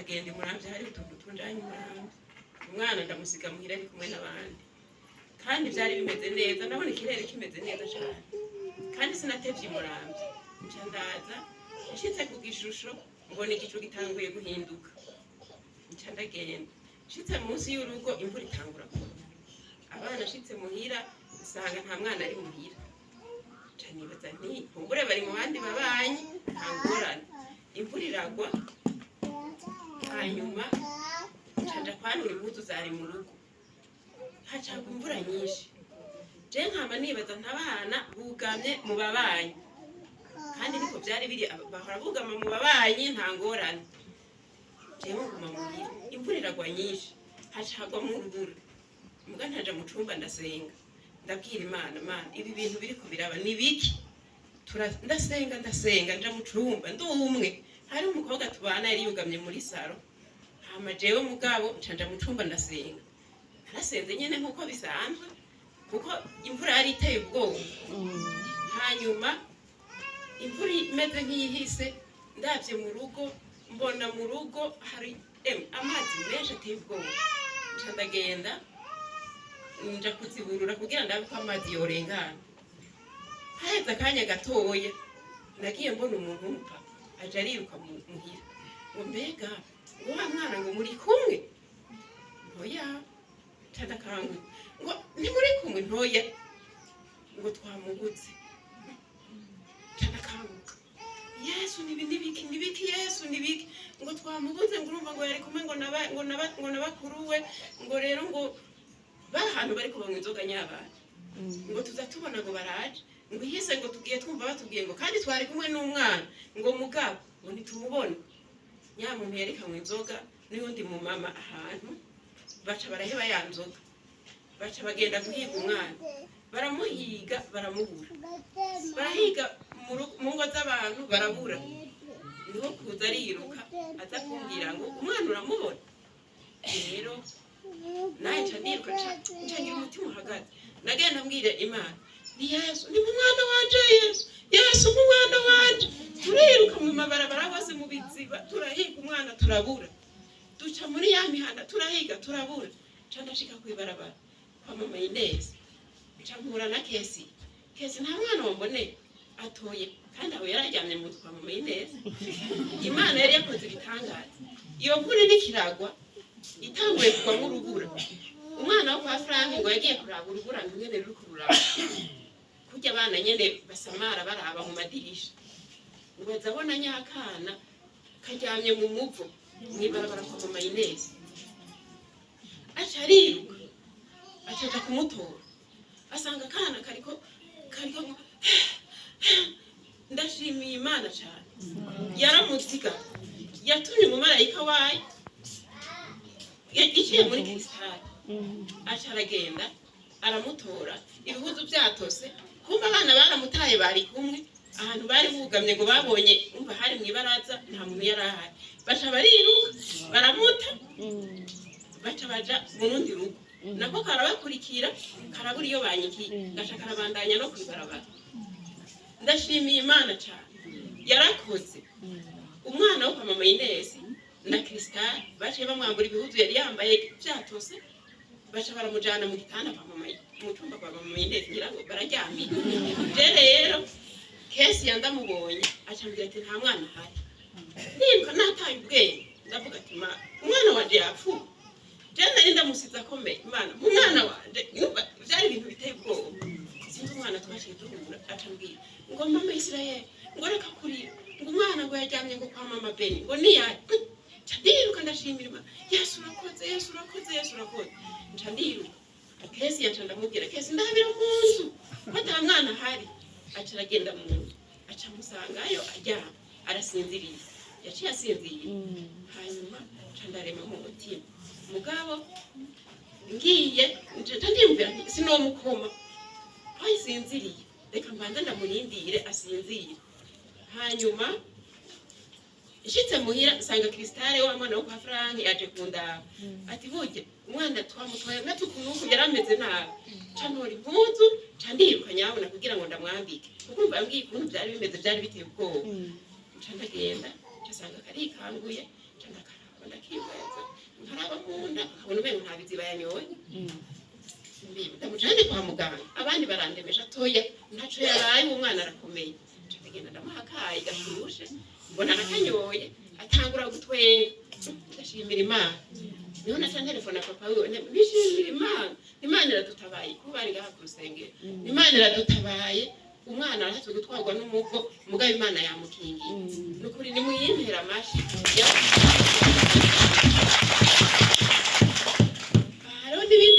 ndagenda imuramvye hari utuntu tunjanye imuramvye umwana ndamusiga muhira ari kumwe n'abandi kandi vyari bimeze neza nabona ikirere kimeze neza cyane kandi sinatevye imuramvye nca ndaza nshitse ku gishusho mbona igicu gitanguye guhinduka nca ndagenda nshitse munsi y'urugo imvura itangura kugwa abana nshitse muhira usanga nta mwana ari muhira nca nibaza nti kumbure bari mu bandi babanyi nta ngorane imvura iragwa hanyuma nca nja kwanura impuzu zari mu rugo hacagwa imvura nyinshi je nkaba nibaza ntabana bugamye mu babanyi kandi niko byari biri bahora bugama mu babanyi nta ngorane jewe nguma muhira imvura iragwa nyinshi hacagwa mu rubura muga ntaja mu cumba ndasenga ndabwira Imana ibi bintu biri kubiraba ni biki ndasenga nja mu cumba ndumwe hari umukobwa tubana yari yugamye muri saro hama jewe mugabo nca mu cumba ndasenga narasenze nyene nkuko bisanzwe kuko imvura yari iteye ubwoba hanyuma imvura imeze nk'iyihise ndavye mu rugo mbona mu rugo hari amazi menshi ateye ubwoba nca ndagenda nja kuziburura kugira ndabe ko amazi yorengana haheze akanya gatoya nagiye mbona umuntu umpa aja ariruka muhira ngo mbega ngo wa mwana ngo muri kumwe ntoya tadakangu ngo ntimuri kumwe ntoya ngo twamuguze tadakanguka Yesu nibiki Yesu nibiki ngo twamuguze ngo urumva ngo yari kumwe ngo nabakuruwe ngo rero ngo bahantu bari kubanywa inzoga nyabana ngo tuza tubona ngo baraje ngo ihise ngo tugiye twumva batubwiye ngo kandi twari kumwe n'umwana ngo mugabo ngo nitumubona nyamuntu yerekanywe inzoga n'undi mu mama ahantu baca baraheba ya nzoga baca bagenda guhiga umwana baramuhiga baramubura barahiga mu ngo z'abantu barabura niho kuza ariruka aza kumbwira ngo umwana uramubona rero naye nca ndiruka nca ngira umutima uhagaze nagenda mbwira Imana ni Yesu ni umwana wanje Yesu umwana wanje turiruka mu mabarabara hose mu biziba turahiga umwana turabura duca muri ya mihanda turahiga turabura nca ndashika kwibarabara kwa mama Inez nca mpura na Kesi nta mwana wamboneye atoye kandi aho yararyamye mu kwa mama Inez Imana yari yakoze ibitangaza iyo mvura n'ikiragwa itanguye kugwa mu rubura umwana wo kwa Frank ngo yagiye kuraba urubura ngene ruri kururaba kujya abana nyene basamara baraba mu madirisha ngo bazabona nyakana karyamye mu muvo mwibarabara kwa mama Inez acariruka acaja kumutora asanga kana kariko ndashimiye Imana cyane yaramuziga yatumye umumarayika wayo yagiye muri Kristali acaragenda aramutora ibihuzu byatose kumba abana baramutaye bari kumwe ahantu bari bugamye ngo babonye umva hari mwibaraza nta muntu yarahari baca bariruka baramuta baca baja mu rundi rugo nako karabakurikira karabura iyo banyikiye gaca karabandanya no kwibarabara ndashimiye Imana cyane yarakoze umwana wo kwa mama Inez na Kristali baciye bamwambura ibihuzu yari yambaye byatose baca baramujana mu gitanda kwa mama mu cyumba kwa mama Inez nyirango bararyamye rero Kesi yandamubonye acambira ati nta mwana hari nimba nataye ubwenge ndavuga ati umwana wanje yapfuye jana nari ndamusiza akomeye Imana umwana wanje byari ibintu biteye ubwoba sinzi umwana twashiye duhura acambira ngo mama Israel ngo reka kurira ngo umwana ngo yajyamye ngo kwa mama Beni ngo niyaye ndiruka ndashimira Imana Yesu urakoze nca ndiruka Kesi yaca ndamubwira Kesi ndabira mu nzu bata mwana hari acaragenda mu nzu aca musangayo ajyama arasinziriye yaciye asinziriye hanyuma nca ndarema mu mutima mugabo ngiye nca ndimvira sinomukoma asinziriye reka mbanza ndamurindire asinzire hanyuma ishitse muhira sanga Kristali wa mwana wo kwa Frank yaje kundaba ati burya umwana twamutwaye natukunuku yarameze nabi canora impuzu candiruka nyabona kugira ngo ndamwambike ukumva yambwiye ukuntu byari bimeze byari biteye ubwoba ndagenda cyasanga karikanguye cyandakaraba nkabona umengo nta biziba yanyoye ndamujane kwa muganga abandi barandemesha atoya ntaco yaraye umwana arakomeye ndagenda ndamuha akayi gashushe mbona arakanyoye atangura gutwenga ndashimira Imana niho naca telefone papa wiwe bishimira Imana iradutabaye kuba ari ngaha ku rusengero Imana iradutabaye umwana arahatse gutwarwa n'umuvo mugabo Imana yamukingiye nukuri ni muyimpera amashi